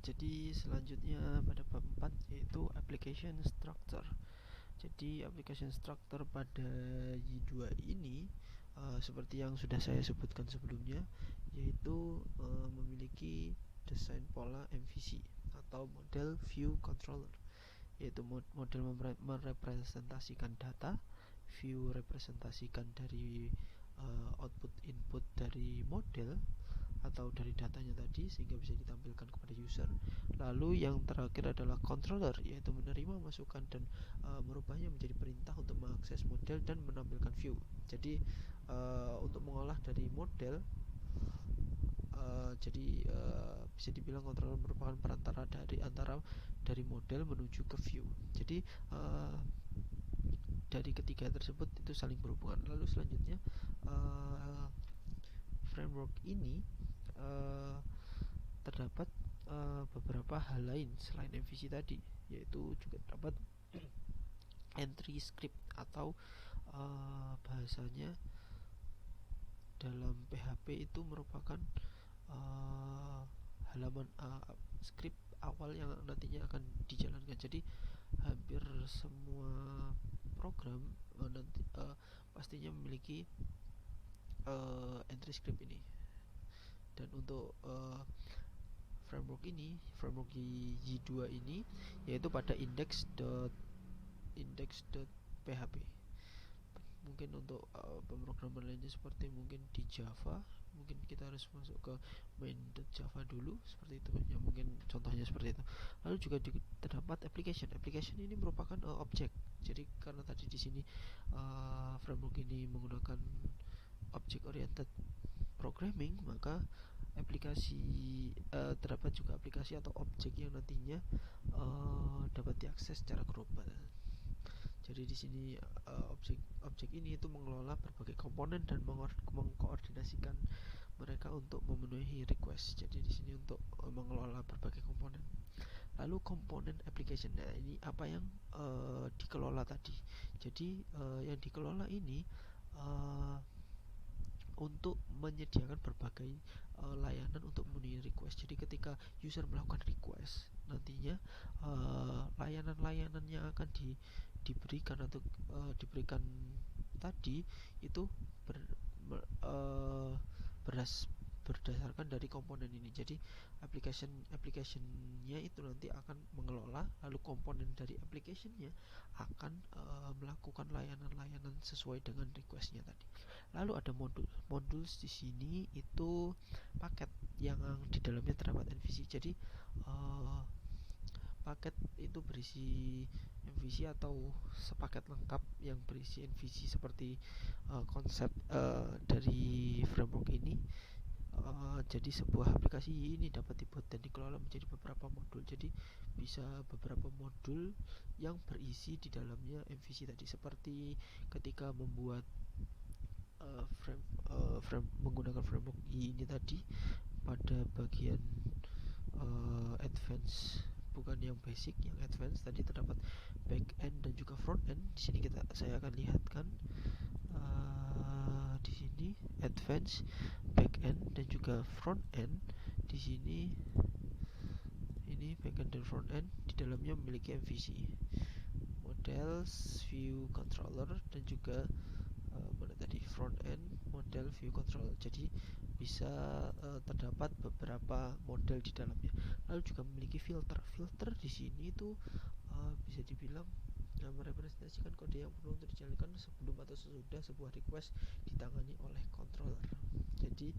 Jadi selanjutnya pada bab 4 yaitu application structure. Jadi application structure pada Y2 ini seperti yang sudah saya sebutkan sebelumnya, yaitu memiliki desain pola MVC atau model view controller, yaitu model merepresentasikan data, view representasikan dari output input dari model atau dari datanya tadi sehingga bisa ditampilkan kepada user. Lalu yang terakhir adalah controller, yaitu menerima masukan dan merubahnya menjadi perintah untuk mengakses model dan menampilkan view. Jadi untuk mengolah dari model, bisa dibilang controller merupakan perantara dari model menuju ke view. Jadi dari ketiga tersebut itu saling berhubungan. Lalu selanjutnya framework ini terdapat beberapa hal lain selain MVC tadi, yaitu juga terdapat entry script atau bahasanya dalam PHP itu merupakan halaman script awal yang nantinya akan dijalankan. Jadi hampir semua program nanti pastinya memiliki entry script ini. Dan untuk framework Y2 ini yaitu pada index.php. Mungkin untuk pemrograman lainnya seperti mungkin di Java, mungkin kita harus masuk ke main.java dulu seperti itu ya, mungkin contohnya seperti itu. Lalu juga terdapat application ini merupakan objek. Jadi karena tadi di sini framework ini menggunakan object oriented programming, maka terdapat juga aplikasi atau objek yang nantinya dapat diakses secara global. Jadi di sini objek ini itu mengelola berbagai komponen dan mengkoordinasikan mereka untuk memenuhi request. Jadi di sini untuk mengelola berbagai komponen. Lalu komponen application. Nah, ini apa yang dikelola tadi. Jadi yang dikelola ini untuk menyediakan berbagai layanan untuk memenuhi request. Jadi ketika user melakukan request, nantinya layanan-layanan yang akan diberikan atau diberikan tadi itu berdasarkan dari komponen ini. Jadi applicationnya itu nanti akan mengelola, lalu komponen dari applicationnya akan melakukan layanan-layanan sesuai dengan requestnya tadi. Lalu ada modul di sini itu paket yang di dalamnya terdapat MVC. Jadi paket itu berisi MVC atau sepaket lengkap yang berisi MVC seperti konsep dari framework ini. Jadi sebuah aplikasi ini dapat dibuat dan dikelola menjadi beberapa modul. Jadi bisa beberapa modul yang berisi di dalamnya MVC tadi, seperti ketika membuat menggunakan framework ini tadi pada bagian advance, bukan yang basic, yang advance tadi terdapat back end dan juga front end. Di sini saya akan lihatkan di sini advance, back end dan juga front end. Di sini ini back end dan front end di dalamnya memiliki MVC, models, view controller dan juga mana tadi front end, model, view controller. Jadi bisa terdapat beberapa model di dalamnya. Lalu juga memiliki filter di sini itu bisa dibilang merepresentasikan kode yang perlu untuk dijalankan sebelum atau sesudah sebuah request ditangani oleh controller. Jadi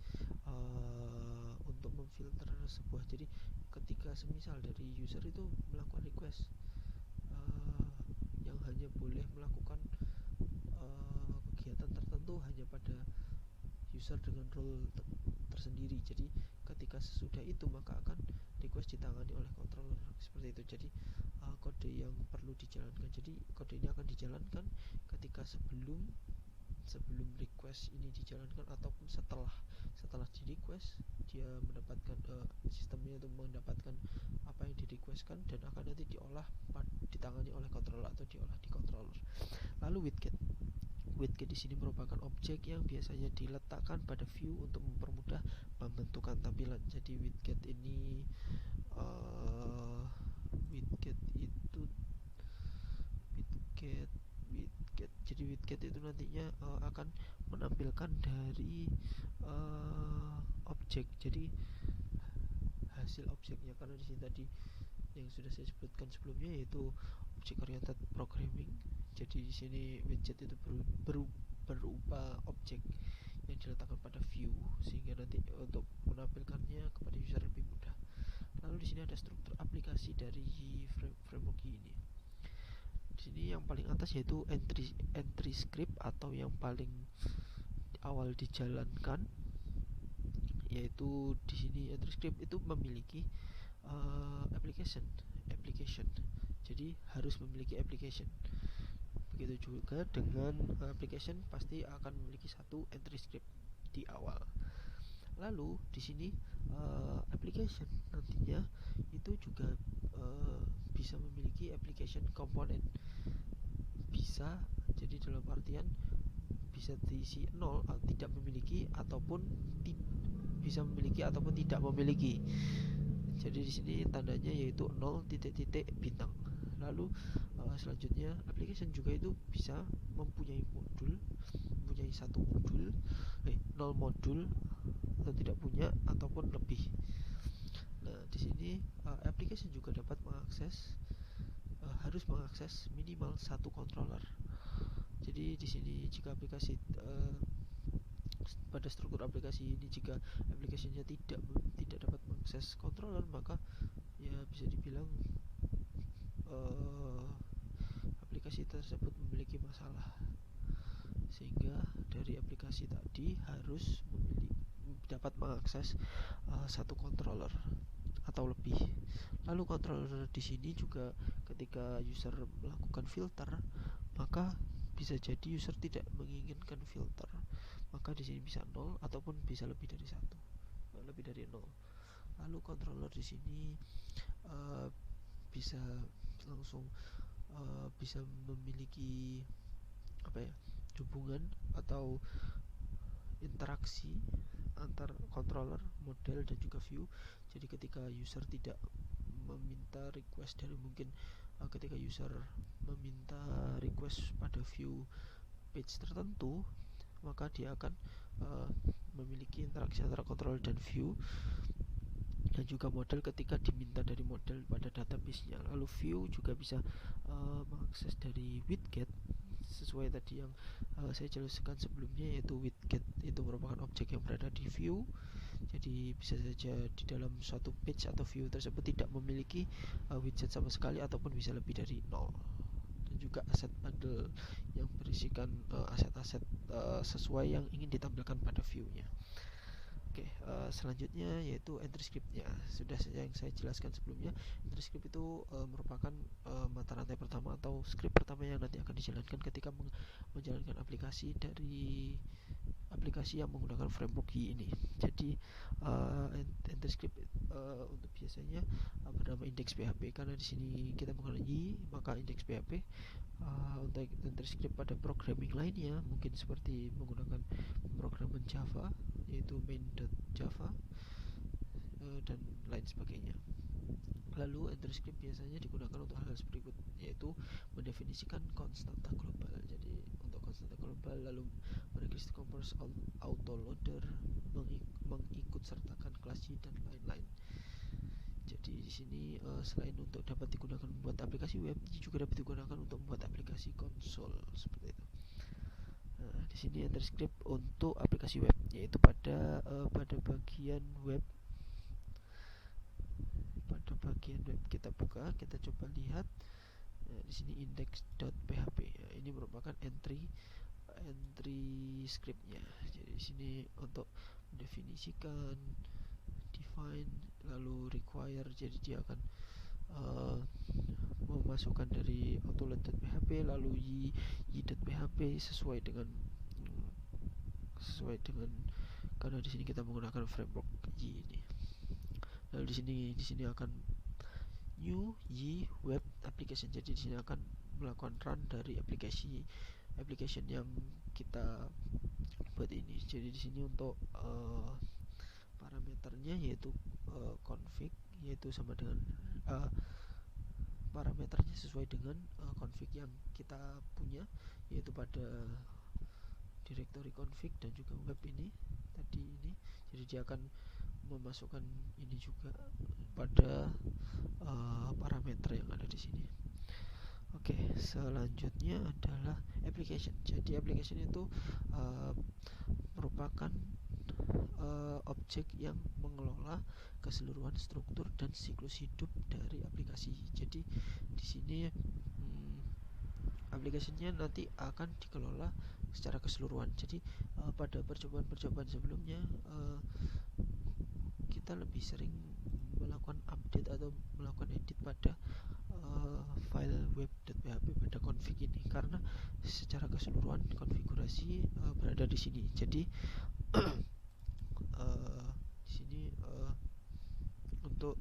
untuk memfilter sebuah, jadi ketika semisal dari user itu melakukan request yang hanya boleh melakukan kegiatan tertentu hanya pada user dengan role tersendiri. Jadi ketika sesudah itu maka akan request ditangani oleh controller seperti itu. Jadi kode yang perlu dijalankan. Jadi kode ini akan dijalankan ketika sebelum request ini dijalankan ataupun setelah di request dia mendapatkan sistemnya itu mendapatkan apa yang di requestkan dan akan nanti ditangani oleh controller atau diolah di controller. Lalu widget di sini merupakan objek yang biasanya diletakkan pada view untuk mempermudah pembentukan tampilan. Jadi widget ini widget. Jadi widget itu nantinya akan menampilkan dari objek. Jadi hasil objeknya, karena di sini tadi yang sudah saya sebutkan sebelumnya yaitu object oriented programming. Jadi di sini widget itu berupa objek yang diletakkan pada view, sehingga nanti untuk menampilkannya kepada user lebih mudah. Lalu di sini ada struktur aplikasi dari framework ini. Di sini yang paling atas yaitu entry script, atau yang paling awal dijalankan, yaitu di sini entry script itu memiliki application. Jadi harus memiliki application. Begitu juga dengan application, pasti akan memiliki satu entry script di awal. Lalu di sini application nantinya itu juga bisa memiliki application component. Bisa, jadi dalam artian bisa diisi 0, tidak memiliki, ataupun bisa memiliki ataupun tidak memiliki. Jadi di sini tandanya yaitu 0 titik bintang. Lalu selanjutnya application juga itu bisa mempunyai satu modul, 0 modul, atau tidak punya, ataupun lebih. Nah, di sini application juga dapat harus mengakses minimal satu controller. Jadi di sini jika aplikasi pada struktur aplikasi ini, jika aplikasinya tidak dapat mengakses controller, maka ya bisa dibilang aplikasi tersebut memiliki masalah, sehingga dari aplikasi tadi harus dapat mengakses satu controller atau lebih. Lalu controller di sini juga ketika user melakukan filter, maka bisa jadi user tidak menginginkan filter, maka di sini bisa 0 ataupun bisa lebih dari 1, lebih dari 0. Lalu controller di sini bisa langsung bisa memiliki hubungan atau interaksi antar controller, model, dan juga view. Jadi ketika user tidak meminta request dari ketika user meminta request pada view page tertentu, maka dia akan memiliki interaksi antara controller dan view, dan juga model ketika diminta dari model pada database-nya. Lalu view juga bisa mengakses dari widget, sesuai tadi yang saya jelaskan sebelumnya, yaitu widget itu merupakan objek yang berada di view. Jadi bisa saja di dalam suatu page atau view tersebut tidak memiliki widget sama sekali, ataupun bisa lebih dari 0. Dan juga asset bundle yang berisikan aset-aset sesuai yang ingin ditampilkan pada view-nya. Oke, selanjutnya yaitu entry script-nya. Sudah yang saya jelaskan sebelumnya, entry script itu merupakan mata rantai pertama atau script pertama yang nanti akan dijalankan ketika menjalankan aplikasi yang menggunakan framework Y ini. Jadi entry script untuk biasanya bernama index PHP, karena di sini kita menggunakan Y, maka index PHP. Untuk entry script pada programming lainnya mungkin seperti menggunakan pemrograman Java, yaitu main.java dan lain sebagainya. Lalu entry script biasanya digunakan untuk hal berikut, yaitu mendefinisikan konstanta global. Jadi untuk konstanta global, lalu meregister compose autoloader, mengikut sertakan kelas Y, dan lain-lain. Jadi di sini selain untuk dapat digunakan membuat aplikasi web, juga dapat digunakan untuk membuat aplikasi konsol seperti itu. Nah, di sini entry script untuk aplikasi web, yaitu pada bagian web. Pada bagian web kita buka, kita coba lihat. Nah, di sini index.php. Nah, ini merupakan entry scriptnya. Jadi di sini untuk mendefinisikan, define, lalu require. Jadi dia akan memasukkan dari autoload.php, lalu y.php sesuai dengan karena di sini kita menggunakan framework Y ini. Lalu di sini akan new Y web application. Jadi di sini akan melakukan run dari application yang kita buat ini. Jadi di sini untuk parameternya yaitu config, yaitu sama dengan parameternya sesuai dengan config yang kita punya, yaitu pada directory config dan juga web ini tadi ini. Jadi dia akan memasukkan ini juga pada parameter yang ada di sini. Oke, selanjutnya adalah application. Jadi application itu merupakan objek yang mengelola keseluruhan struktur dan siklus hidup dari aplikasi. Jadi di sini aplikasinya nanti akan dikelola secara keseluruhan. Jadi pada percobaan-percobaan sebelumnya kita lebih sering melakukan update atau melakukan edit pada file web.php pada config ini, karena secara keseluruhan konfigurasi berada di sini. Jadi di sini untuk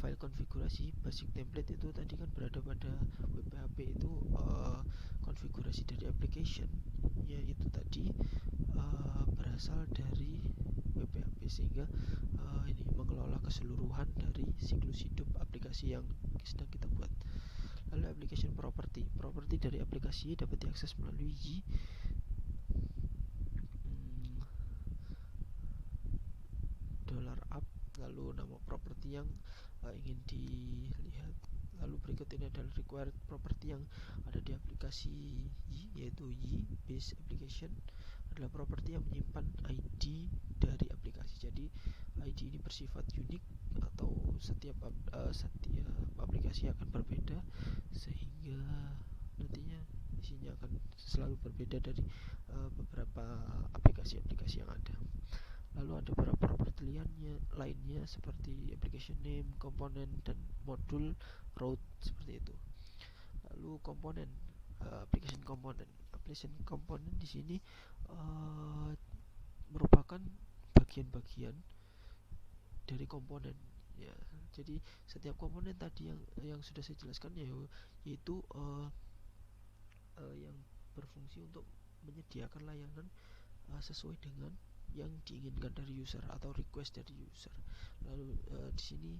file konfigurasi basic template itu tadi kan berada pada web.php itu konfigurasi dari application nya itu tadi berasal dari web.php, sehingga ini mengelola keseluruhan dari siklus hidup aplikasi yang sedang kita buat. Lalu application property dari aplikasi dapat diakses melalui y $up, lalu nama properti yang ingin dilihat. Lalu berikut ini adalah required property yang ada di aplikasi y, yaitu y base application adalah properti yang menyimpan ID dari aplikasi. Jadi ID ini bersifat unik atau setiap aplikasi akan berbeda, sehingga nantinya isinya akan selalu berbeda dari beberapa aplikasi-aplikasi yang ada. Lalu ada beberapa properti lainnya seperti application name, komponen, dan modul route seperti itu. Lalu komponen, application component di sini merupakan bagian-bagian dari komponen ya. Jadi setiap komponen tadi yang sudah saya jelaskan yaitu yang berfungsi untuk menyediakan layanan sesuai dengan yang diinginkan dari user atau request dari user. Lalu di sini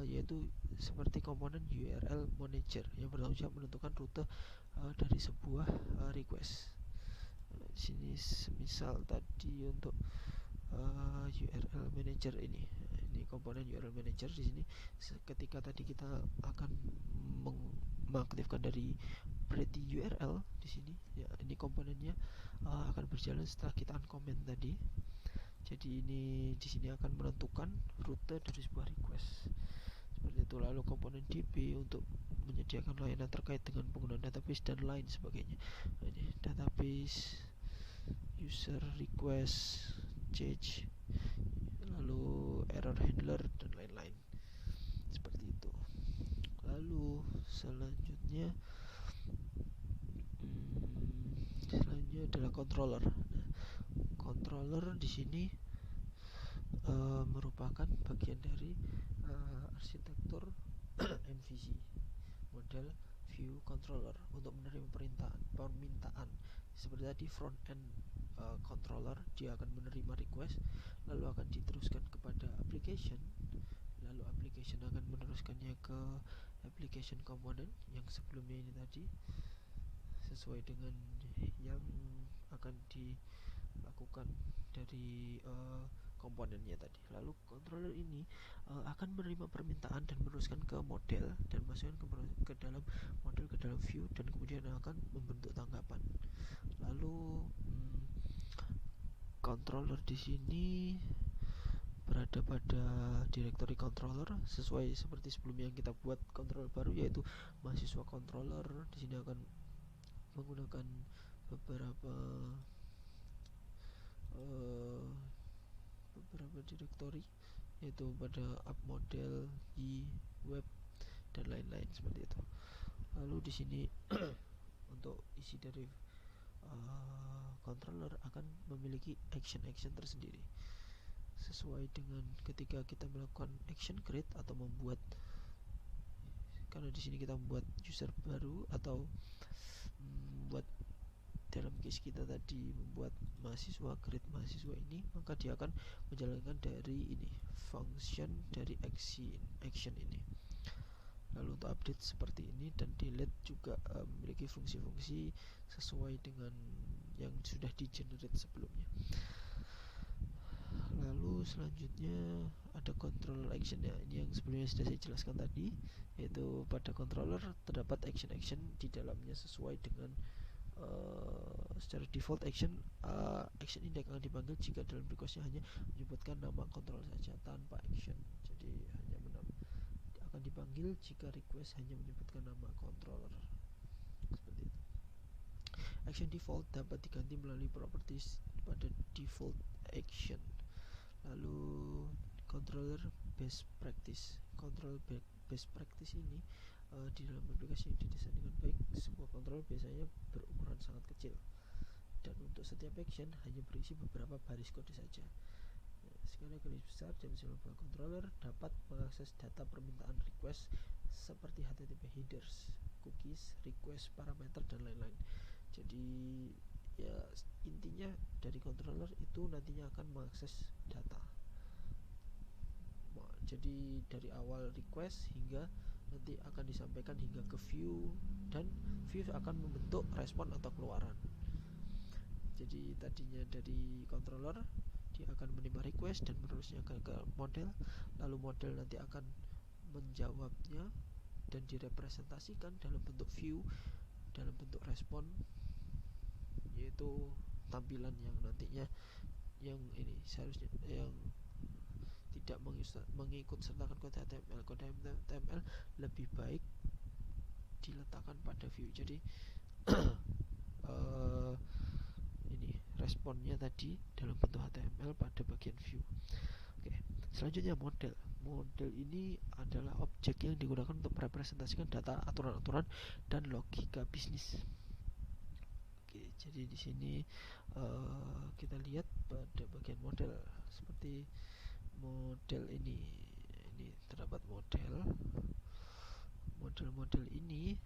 yaitu seperti komponen URL manager yang bertanggung jawab menentukan rute dari sebuah request. Di sini semisal tadi untuk URL manager ini komponen URL manager di sini ketika tadi kita akan mengaktifkan dari pretty URL di sini ya, ini komponennya akan berjalan setelah kita uncomment tadi. Jadi ini di sini akan menentukan rute dari sebuah request seperti itu. Lalu komponen DB untuk menyediakan layanan terkait dengan penggunaan database dan lain sebagainya. Nah, ini database, user request, change, lalu error handler dan lain-lain seperti itu. Lalu selanjutnya adalah controller. Nah, controller di sini merupakan bagian dari arsitektur MVC, model view controller, untuk menerima permintaan seperti tadi front end controller. Dia akan menerima request lalu akan diteruskan kepada application, lalu application akan meneruskannya ke application component yang sebelumnya ini tadi sesuai dengan yang akan dilakukan dari komponennya tadi. Lalu controller ini akan menerima permintaan dan meneruskan ke model dan masukkan ke dalam model, ke dalam view, dan kemudian akan membentuk tanggapan. Lalu controller di sini berada pada directory controller sesuai seperti sebelumnya yang kita buat controller baru, yaitu mahasiswa controller. Di sini akan menggunakan beberapa directory, yaitu pada app model, web, dan lain-lain seperti itu. Lalu di sini untuk isi dari controller akan memiliki action tersendiri sesuai dengan ketika kita melakukan action create atau membuat, karena di sini kita membuat user baru atau membuat, dalam case kita tadi membuat mahasiswa, create mahasiswa ini, maka dia akan menjalankan dari ini function dari action ini. Lalu untuk update seperti ini, dan delete juga memiliki fungsi-fungsi sesuai dengan yang sudah di generate sebelumnya. Lalu selanjutnya ada control action ya, ini yang sebelumnya sudah saya jelaskan tadi, yaitu pada controller terdapat action-action di dalamnya sesuai dengan secara default action index akan dipanggil jika dalam requestnya hanya menyebutkan nama controller saja tanpa action. Jadi hanya akan dipanggil jika request hanya menyebutkan nama controller, seperti itu. Action default dapat diganti melalui properties pada default action. Lalu controller best practice. Best practice ini di dalam aplikasi yang didesain dengan baik, sebuah controller biasanya berukuran sangat kecil dan untuk setiap action hanya berisi beberapa baris kode saja. Skala garis besar dan sebuah controller dapat mengakses data permintaan request seperti HTTP headers, cookies, request, parameter, dan lain-lain. Jadi ya intinya dari controller itu nantinya akan mengakses data. Jadi dari awal request hingga nanti akan disampaikan hingga ke view, dan view akan membentuk respon atau keluaran. Jadi tadinya dari controller dia akan menerima request dan menerusnya ke model, lalu model nanti akan menjawabnya dan direpresentasikan dalam bentuk view, dalam bentuk respon, yaitu tampilan yang nantinya yang ini seharusnya yang tidak mengikut sertakan kode HTML. Kode HTML lebih baik diletakkan pada view. Jadi ini responnya tadi dalam bentuk HTML pada bagian view. Oke, selanjutnya model. Model ini adalah objek yang digunakan untuk merepresentasikan data, aturan-aturan, dan logika bisnis. Oke, jadi di sini kita lihat pada bagian model seperti model ini terdapat model ini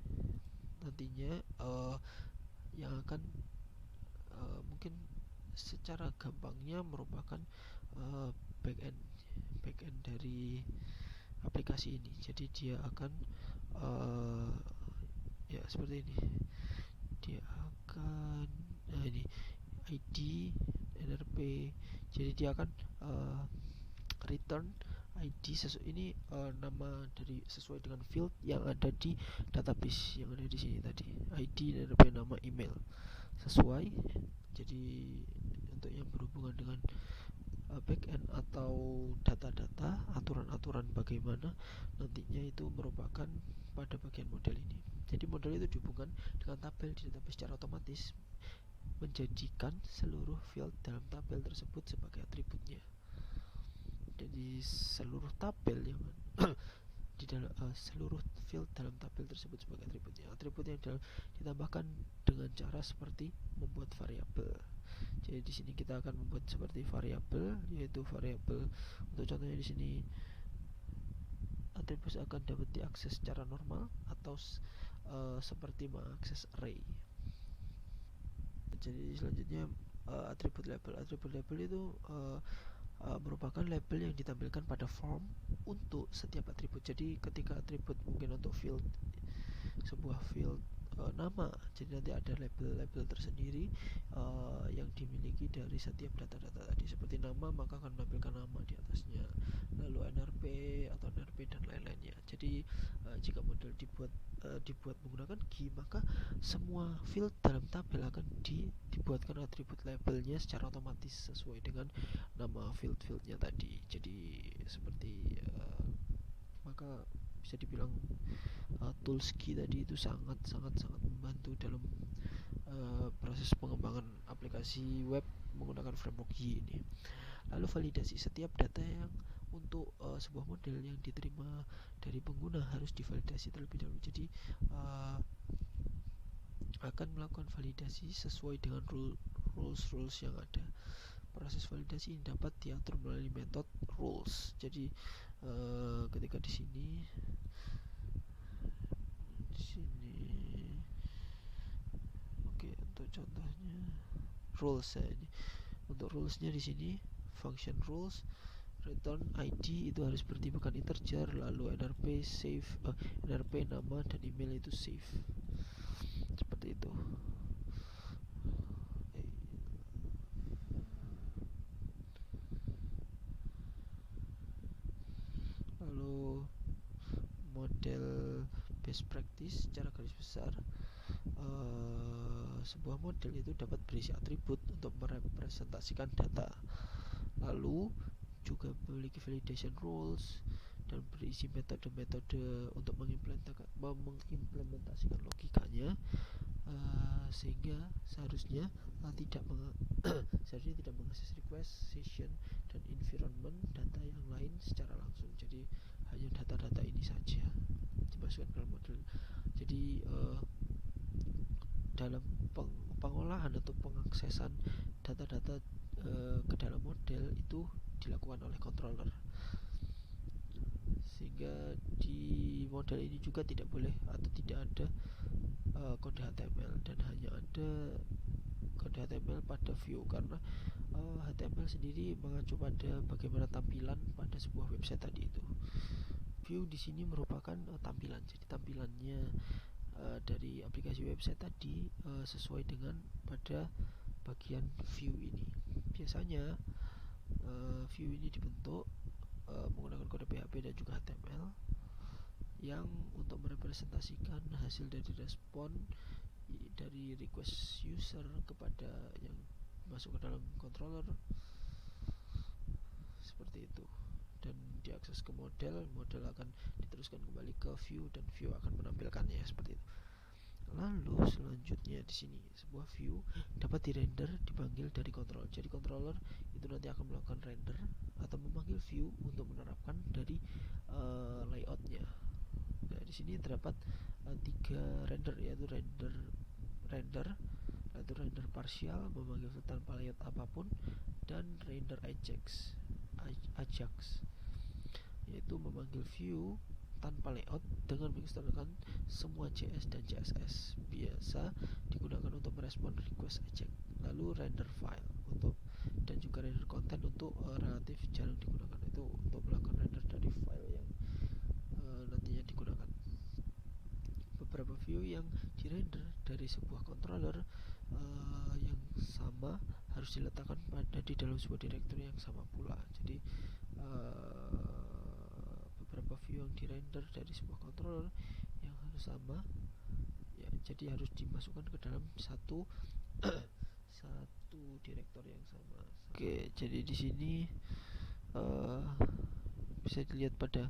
nantinya yang akan mungkin secara gampangnya merupakan backend dari aplikasi ini. Jadi dia akan ya seperti ini, dia akan ini ID, NRP, jadi dia akan return ID ini nama dari sesuai dengan field yang ada di database yang ada di sini tadi, ID, NRP, nama, email sesuai. Jadi untuk yang berhubungan dengan backend atau data-data, aturan-aturan bagaimana nantinya itu merupakan pada bagian model ini. Jadi model itu dihubungkan dengan tabel di database secara otomatis, menjadikan seluruh field dalam tabel tersebut sebagai atributnya. Jadi seluruh tabel yang di dalam seluruh field dalam tabel tersebut sebagai atributnya. Atribut yang ditambahkan dengan cara seperti membuat variabel. Jadi di sini kita akan membuat seperti variabel, yaitu variabel untuk contohnya di sini atribut akan dapat diakses secara normal atau seperti mengakses array. Jadi selanjutnya atribut label itu merupakan label yang ditampilkan pada form untuk setiap atribut. Jadi ketika atribut mungkin untuk field, sebuah field nama, jadi nanti ada label-label tersendiri yang dimiliki dari setiap data-data tadi. Seperti nama, maka akan menampilkan nama di atasnya, lalu NRP atau NRP dan lain-lainnya. Jadi jika model dibuat menggunakan key, maka semua field dalam tabel akan dibuatkan atribut labelnya secara otomatis sesuai dengan nama field-fieldnya tadi. Jadi seperti maka bisa dibilang tools key tadi itu sangat membantu dalam proses pengembangan aplikasi web menggunakan framework Y ini. Lalu validasi, setiap data yang untuk sebuah model yang diterima dari pengguna harus divalidasi terlebih dahulu. Jadi akan melakukan validasi sesuai dengan rules yang ada. Proses validasi ini dapat diatur melalui metode rules. Jadi ketika di sini oke, untuk contohnya rules ya, ini untuk rulesnya di sini function rules, return ID itu harus bertipekan integer, lalu NRP nama dan email itu save, seperti itu. Lalu model best practice secara garis besar, sebuah model itu dapat berisi atribut untuk merepresentasikan data, lalu juga memiliki validation rules dan berisi metode-metode untuk mengimplementasikan logikanya, sehingga seharusnya seharusnya tidak mengakses request, session, dan environment data yang lain secara langsung. Jadi hanya data-data ini saja dimasukkan ke dalam model. Jadi dalam pengolahan atau pengaksesan data-data ke dalam model itu dilakukan oleh controller, sehingga di model ini juga tidak boleh atau tidak ada kode HTML, dan hanya ada kode HTML pada view, karena HTML sendiri mengacu pada bagaimana tampilan pada sebuah website tadi itu. View di sini merupakan tampilan, jadi tampilannya dari aplikasi website tadi sesuai dengan pada bagian view ini. Biasanya view ini dibentuk menggunakan kode PHP dan juga HTML yang untuk merepresentasikan hasil dari respon dari request user kepada yang masuk ke dalam controller, seperti itu. Dan diakses ke model akan diteruskan kembali ke view dan view akan menampilkannya seperti itu. Lalu selanjutnya di sini sebuah view dapat dirender dipanggil dari controller. Jadi controller itu nanti akan melakukan render atau memanggil view untuk menerapkan dari layoutnya. Nah, di sini terdapat 3 render, yaitu render partial memanggil tanpa layout apapun, dan render Ajax yaitu memanggil view tanpa layout dengan menginstalkan semua JS dan CSS, biasa digunakan untuk merespon request Ajax. Lalu render file dan juga render content untuk relatif jarang digunakan, itu untuk melakukan render dari file yang nantinya digunakan. Beberapa view yang dirender dari sebuah controller yang sama harus diletakkan di dalam sebuah directory yang sama pula. Jadi beberapa view yang dirender dari sebuah controller yang harus sama, ya, jadi harus dimasukkan ke dalam satu directory yang sama. Oke, jadi di sini bisa dilihat pada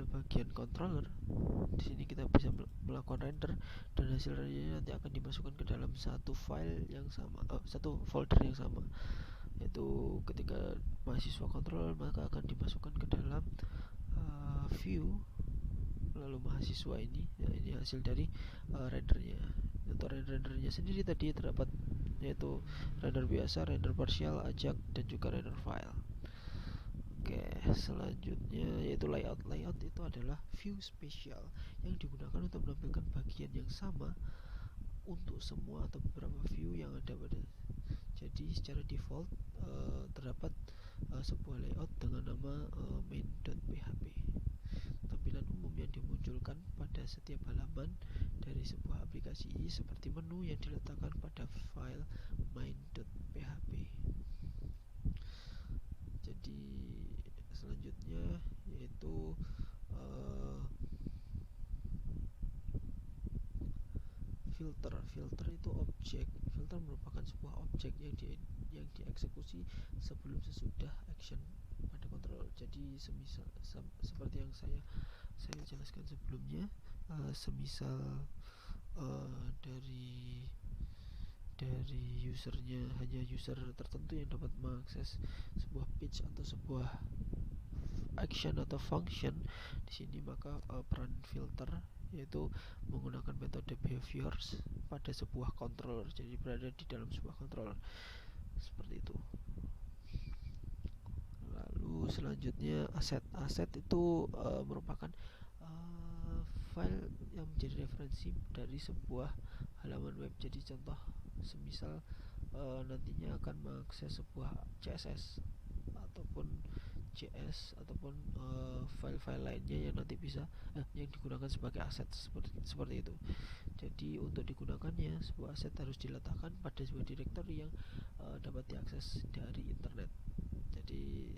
bagian controller. Di sini kita bisa melakukan render, dan hasil rendernya nanti akan dimasukkan ke dalam satu file yang sama, satu folder yang sama. Yaitu ketika mahasiswa controller, maka akan dimasukkan ke dalam view, lalu mahasiswa ini, ya, ini hasil dari rendernya. Untuk rendernya sendiri tadi terdapat yaitu render biasa, render partial, Ajax, dan juga render file. Oke, selanjutnya yaitu layout. Layout itu adalah view spesial yang digunakan untuk menampilkan bagian yang sama untuk semua atau beberapa view yang ada pada. Jadi secara default terdapat sebuah layout dengan nama main.php. Tampilan umum yang dimunculkan pada setiap halaman dari sebuah aplikasi seperti menu yang diletakkan pada file main.php. Jadi selanjutnya yaitu filter itu objek. Filter merupakan sebuah objek yang dieksekusi sebelum sesudah action pada controller. Jadi seperti yang saya jelaskan sebelumnya, semisal dari usernya hanya user tertentu yang dapat mengakses sebuah page atau sebuah action atau function di sini, maka peran filter yaitu menggunakan metode behaviors pada sebuah controller, jadi berada di dalam sebuah controller seperti itu. Lalu selanjutnya aset itu merupakan file yang menjadi referensi dari sebuah halaman web. Jadi contoh semisal nantinya akan mengakses sebuah CSS ataupun JS ataupun file-file lainnya yang nanti bisa yang digunakan sebagai aset seperti itu. Jadi untuk digunakannya sebuah aset harus diletakkan pada sebuah directory yang dapat diakses dari internet. Jadi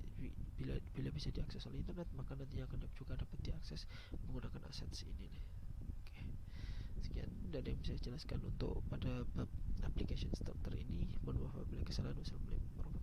bila bisa diakses oleh internet, maka nantinya akan juga dapat diakses menggunakan aset ini nih. Oke, sekian dari yang bisa saya jelaskan untuk pada bab application structure ini. Mohon maaf apabila kesalahan. Wassalamualaikum warahmatullahi wabarakatuh.